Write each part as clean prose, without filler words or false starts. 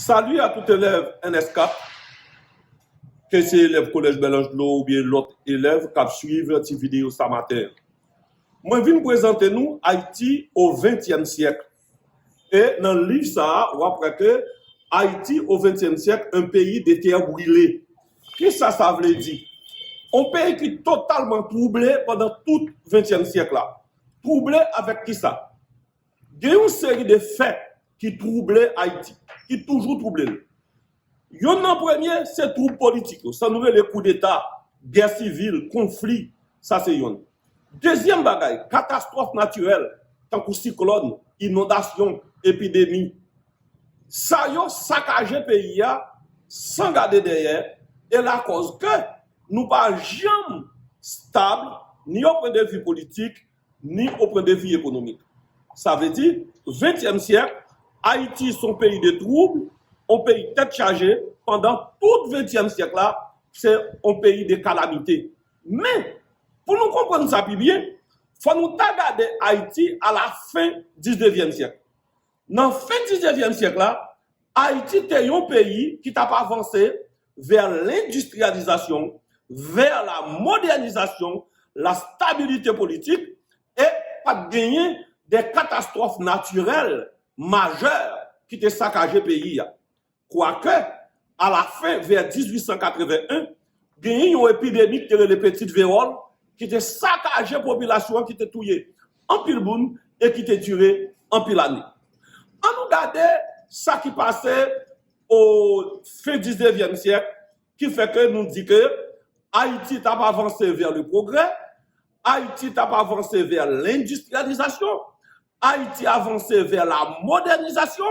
Salut à tout élève NS4, que c'est élève collège Belangelot ou bien l'autre élève qui suivre cette vidéo ce matin. Moi, je viens présenter nous Haïti au XXe siècle. Et dans le livre, ça, on voit que Haïti au XXe siècle, un pays de terre brûlée. Qu'est-ce que ça veut dire? Un pays qui est totalement troublé pendant tout le XXe siècle là. Troublé avec qui ça? Il y a une série de faits qui troublent Haïti, qui toujours troublent. Il y en a un premier, c'est trouble politique. Ça nous fait les coups d'État, guerre civile, conflit. Ça, c'est yon. Deuxième bagaille, catastrophe naturelle, tant que cyclone, inondation, épidémie. Ça y a saccagé le pays sans garder derrière. Et la cause que nous pas jamais stable, ni au point de vue politique, ni au point de vue économique. Ça veut dire, 20e siècle, Haïti, son pays de troubles, un pays tête chargée, pendant tout le 20e siècle là, c'est un pays de calamité. Mais, pour nous comprendre ça plus bien, il faut nous regarder Haïti à la fin du 19e siècle. Dans la fin du 19e siècle là, Haïti était un pays qui n'a pas avancé vers l'industrialisation, vers la modernisation, la stabilité politique et pas gagner des catastrophes naturelles majeures qui étaient saccagé le pays. Quoique, à la fin, vers 1881, il y a eu une épidémie qui était les petites véroles, qui était saccagé la population, qui était tuée en pile boune et qui était duré en pile année. On nous regardait ça qui passait au fin du 19e siècle, qui fait que nous dit que Haïti n'a pas avancé vers le progrès, Haïti n'a pas avancé vers l'industrialisation, Haïti a avancé vers la modernisation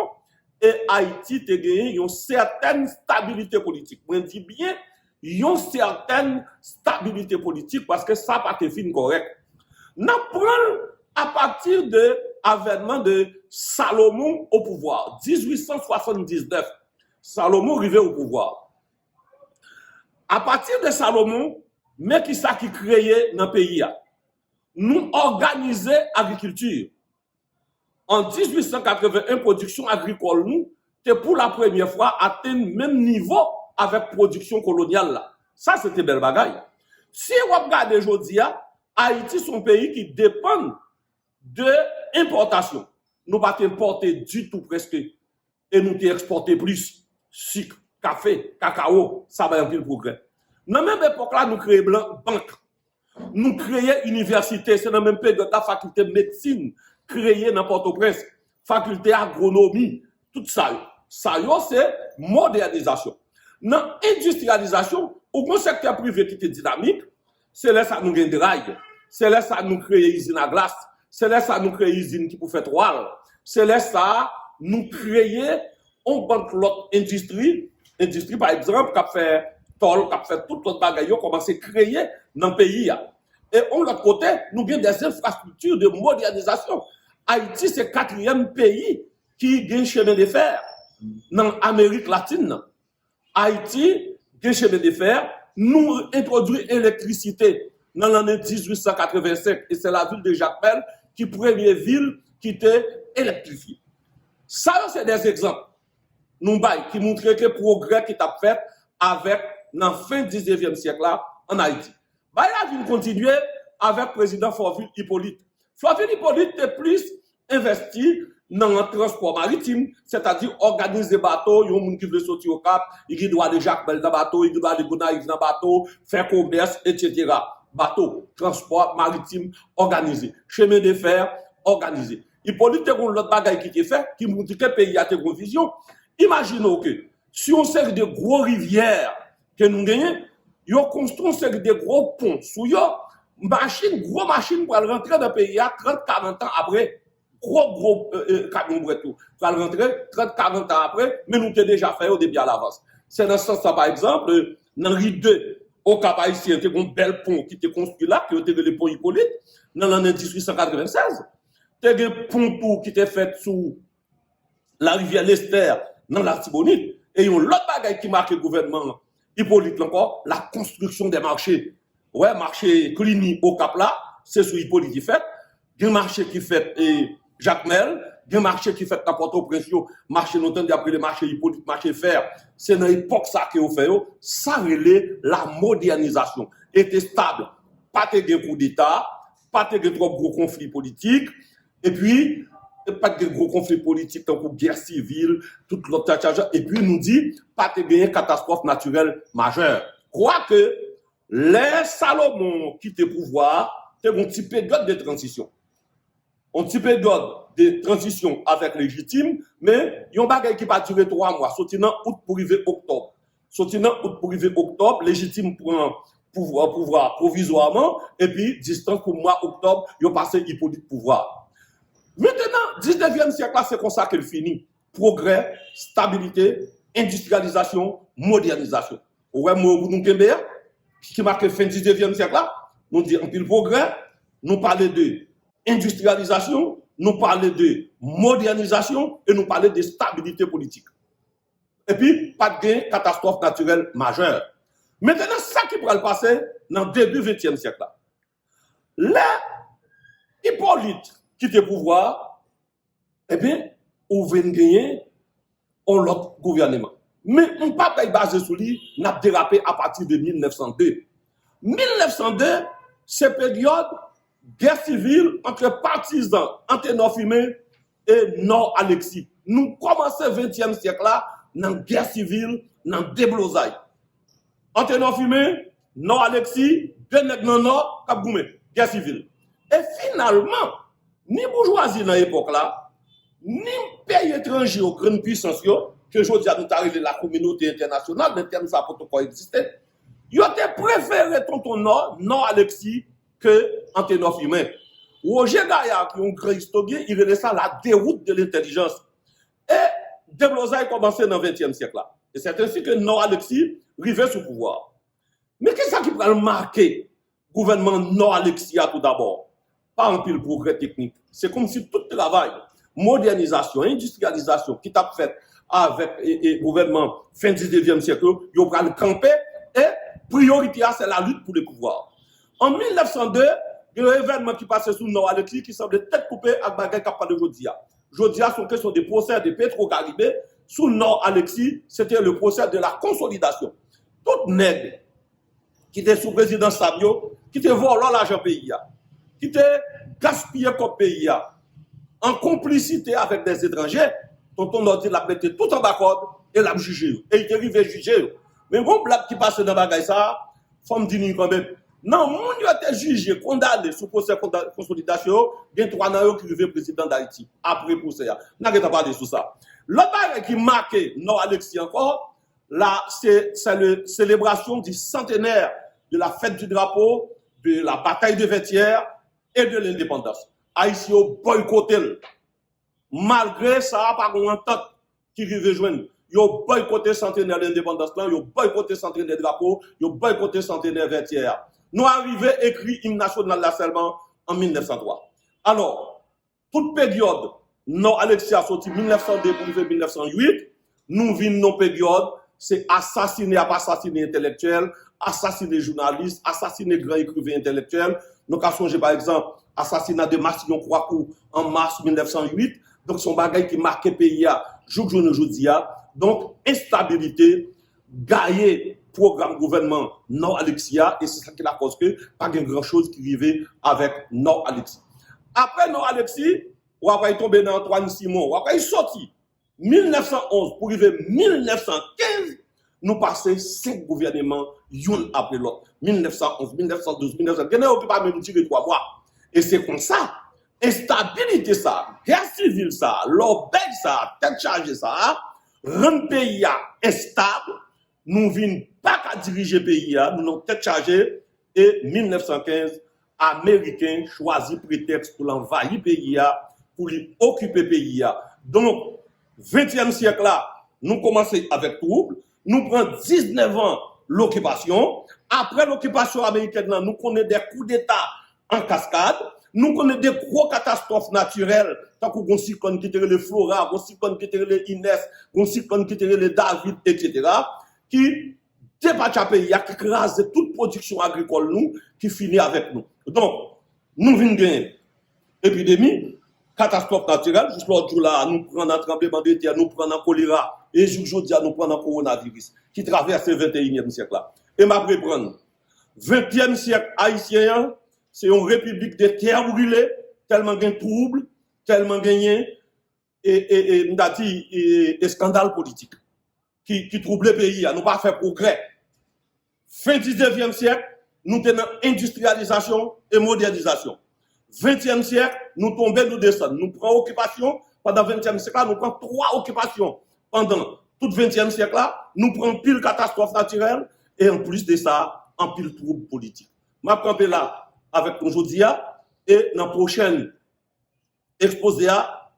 et Haïti a gagné une certaine stabilité politique. Je dis bien, une certaine stabilité politique parce que ça n'a pas été fin correct. Nous prenons à partir de l'avènement de Salomon au pouvoir, 1879. Salomon arrivé au pouvoir. À partir de Salomon, mais qui ça qui créé dans le pays, nous organisons l'agriculture. En 1881, production agricole, nous, c'est pour la première fois atteindre le même niveau avec production coloniale. Là. Ça, c'était belle bagaille. Si on regarde aujourd'hui, Haïti, c'est un pays qui dépend de l'importation. Nous ne pas importer du tout presque. Et nous exporter plus. Sucre, café, cacao, ça va un peu le progrès. Dans la même époque là, nous créons banque. Nous créons université. C'est dans la même période la faculté de médecine créée dans Port-au-Prince. Faculté agronomie. Tout ça. Ça, c'est modernisation. Dans l'industrialisation, au secteur privé qui est dynamique, c'est là ça nous gagne des rails. C'est là ça nous crée usine à glace. C'est là ça nous crée usine qui peut faire toile. C'est là ça nous créer on banque l'autre industrie par exemple, qui a fait tol, qui a fait toute l'autre bagaille, qui a commencé à créer dans le pays. Et on l'autre côté, nous avons des infrastructures de modernisation. Haïti, c'est le 4e pays qui a un chemin de fer dans l'Amérique latine. Haïti, un chemin de fer, nous introduit l'électricité dans l'année 1885. Et c'est la ville de Jacmel qui est la première ville qui était électrifiée. Ça, c'est des exemples. Nous qui montrent que le progrès qui a fait avec la fin du 19e siècle là, en Haïti. Bah, il a continuer avec le président Florvil Hippolyte. Florvil Hippolyte est plus investi dans le transport maritime, c'est-à-dire organiser des bateaux, il y a des gens qui veulent sortir au Cap, il doit aller Jacques Bel dans le bateau, il doit aller Gonaïve dans le bateau, faire commerce, etc. Bateau, transport maritime organisé, chemin de fer organisé. Hippolyte est l'autre bagaille qui est fait, qui montre que le pays a une vision. Imaginons que si on sert de gros rivières que nous gagnons, ils ont construit une série de gros ponts sous eux, gros machine pour rentrer dans le pays 30-40 ans après. Gros camion bretou. Pour rentrer 30-40 ans après, mais nous avons déjà fait au début à l'avance. C'est dans ce sens-là, par exemple, dans Rue 2, au Cap Haïtien, il y a un bel pont qui était construit là, qui était le pont Hippolyte, dans l'année 1896. Il y a un pont qui était fait sous la rivière Lester, dans l'Artibonite. Et il y a l'autre bagaille qui marque le gouvernement Hippolyte encore, la construction des marchés. Ouais, marché Cluny au Cap là, c'est sous Hippolyte qui fait. Il y a un marché qui fait Jacmel, il y a un marché qui fait n'importe au prince, marché notamment d'après le marché hypothèque, marché fer. C'est dans l'époque ça que vous faites, ça relève la modernisation. Était stable, pas de coup d'État, pas de trop gros conflits politiques, et puis, pas de gros conflits politiques, tant que guerre civile, toute l'autre chose, et puis nous dit, pas de catastrophe naturelle majeure. Crois que les Salomon qui te pouvoir, c'est un petit période de transition. Un petit période de transition avec légitime, mais il y a un bagage qui va durer 3 mois, sorti dans août pour arriver octobre. Sorti dans août pour arriver octobre, légitime prend pouvoir provisoirement, et puis distance pour mois octobre, il a passé Hippolyte pouvoir. Maintenant, 19e siècle, c'est comme ça qu'elle finit. Progrès, stabilité, industrialisation, modernisation. Ouais, nous qui marque fin du 19e siècle là, nous disons pile progrès, nous parlons de industrialisation, nous parlons de modernisation et nous parlons de stabilité politique. Et puis, pas de catastrophe naturelle majeure. Maintenant, ça qui pourrait le passer dans le début du 20e siècle là. Là, Hippolyte qui était pouvoir, eh bien, on vient de gagner l'autre gouvernement. Mais on ne peut pas baser sur lui, on a dérapé à partir de 1902. 1902, c'est période guerre civile entre partisans Anténor Fumé et Nord Alexis. Nous commençons le 20e siècle là, dans la guerre civile, dans le déblosaille. Anténor Fumé, Nord Alexis, deux nègres dans le Nord, Cap Goumé, guerre civile. Et finalement, ni bourgeoisie dans l'époque là, ni pays étrangers aux grandes puissances, que je dis à nous arriver la communauté internationale, le terme ça protocole existait, ils ont préféré tonton Nord Alexis, que Anténor Fumé. Roger Gaillard, qui est un grand historien, il relève ça la déroute de l'intelligence. Et Deblosa a commencé dans le 20e siècle là. Et c'est ainsi que Nord Alexis arrivait sous pouvoir. Mais qu'est-ce qui va marquer le gouvernement Nord Alexis tout d'abord? Pas un pile progrès technique. C'est comme si tout travail, modernisation, industrialisation qui t'a fait avec le gouvernement fin du 19e siècle, il va le camper et priorité c'est la lutte pour le pouvoir. En 1902, il y a un événement qui passait sous Nord Alexis qui semblait tête coupée avec Bagay Kappa de Jodia. Jodia, son question des procès de Petro-Caribé, sous Nord Alexis, c'était le procès de la consolidation. Tout nègre qui était sous président Sabio, qui était volé l'argent pays, qui était gaspillé comme pays, en complicité avec des étrangers, dont on a dit la mettre tout en bas et l'a jugé. Et il est arrivé juger. Mais bon, blague qui passe dans Bagay ça, faut me dire quand même. Non, mon a été jugé, condamné sous procès de consolidation, il y a 3 ans qui arrivé président d'Haïti, après procès. N'a pas parlé sur ça. L'autre qui marque Nord Alexis encore, là, c'est la célébration du centenaire de la fête du drapeau, de la bataille de Vertières et de l'indépendance. Haïti a boycotté. Malgré ça, par une entente qui arrive joindre. Ils ont boycotté le centenaire de l'indépendance, ils ont boycotté le centenaire des drapeaux, ils ont boycotté le centenaire Vertières. Nous arrivons écrit hymne national là seulement en 1903. Alors, toute période, Nord Alexis a sorti 1902 pour 1908, nous vivons nos périodes, c'est assassiner à pas assassiner intellectuels, assassiner journalistes, assassiner grands écrivains intellectuels. Nous avons songé par exemple assassinat de Massillon Kouakou en mars 1908. Donc, son bagage qui marquait le pays jour aujourd'hui. Donc, instabilité, gagner programme gouvernement Nord Alexia, et c'est ça qui a cause que pas grand chose qui arrivait avec Nord Alexis. Après Nord Alexis, on va tomber dans Antoine Simon, on va sorti 1911 pour arriver 1915, nous passons 5 gouvernements, l'un après l'autre. 1911, 1912, 1913, on ne peut pas même tirer 3 mois. Et c'est comme ça, instabilité ça, guerre civile ça, l'obéi ça, tête chargée ça, rend le pays instable, nous venons pas qu'à diriger le pays, nous sommes tête chargée, et 1915, Américains choisissent prétexte pour l'envahir le pays, pour lui occuper le pays. Donc, 20e siècle là, nous commençons avec trouble, nous prenons 19 ans l'occupation. Après l'occupation américaine, nous connaissons des coups d'État en cascade, nous connaissons des gros catastrophes naturelles, tant qu'on cyclone qui était les Flora, qu'on cyclone qui était les Inès, qu'on cyclone qui était les David, etc., qui dépasse le pays, qui écrase toute production agricole, nous, qui finit avec nous. Donc, nous venons d'une épidémie, catastrophe naturelle, juste l'autre jour là, nous prenons un tremblement de terre, nous prenons un choléra, et aujourd'hui, nous prenons un coronavirus qui traverse le 21e siècle là. Et m'a prendre 20e siècle haïtien, c'est une république de terre brûlée, tellement de troubles, tellement de et scandales politiques qui troublent le pays, nous pas fait progrès. Fin 19e siècle, nous tenons industrialisation et modernisation. 20e siècle, nous tombons, nous descendons. Nous prenons occupation. Pendant 20e siècle, nous prenons 3 occupations. Pendant tout 20e siècle, nous prenons pile catastrophe naturelle et en plus de ça, en pile trouble politique. Je vais camper là avec aujourd'hui et dans la prochaine exposé,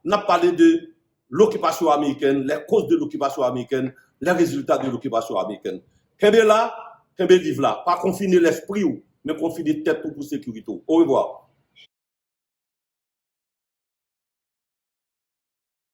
nous allons parler de l'occupation américaine, les causes de l'occupation américaine, les résultats de l'occupation américaine. Kembe là, Kembe vivre là. Pas confiner l'esprit, mais confiner tête pour sécurité. Au revoir.